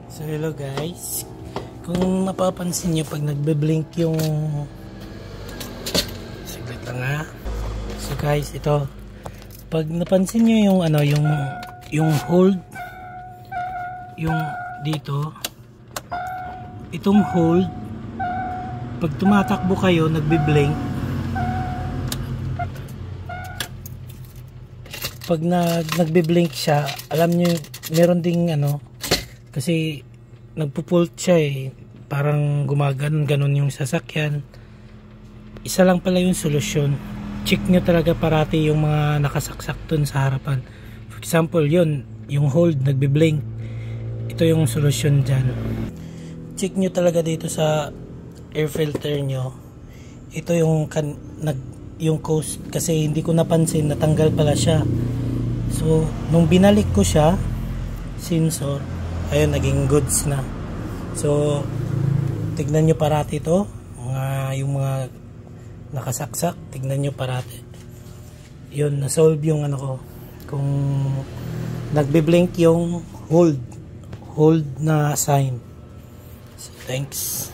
So hello guys, kung mapapansin nyo pag nagbe-blink yung, saglit lang ha. So guys, ito pag napansin nyo yung ano, yung hold, yung dito, itong hold, pag tumatakbo kayo nagbe-blink, pag nagbe-blink siya, alam nyo meron ding ano, kasi nagpo-pult siya eh, parang gumaganon yung sasakyan. Isa lang pala yung solusyon, check nyo talaga parati yung mga nakasaksak dun sa harapan. For example yun, yung hold nagbe-blink, ito yung solusyon dyan. Check nyo talaga dito sa air filter nyo, ito yung yung coast, kasi hindi ko napansin natanggal pala siya. So nung binalik ko siya, sensor, ayun, naging goods na. So tignan nyo parati to, yung mga nakasaksak, tignan nyo parati. Yun, na-solve yung ano ko, kung nagbe-blink yung hold na sign. So thanks.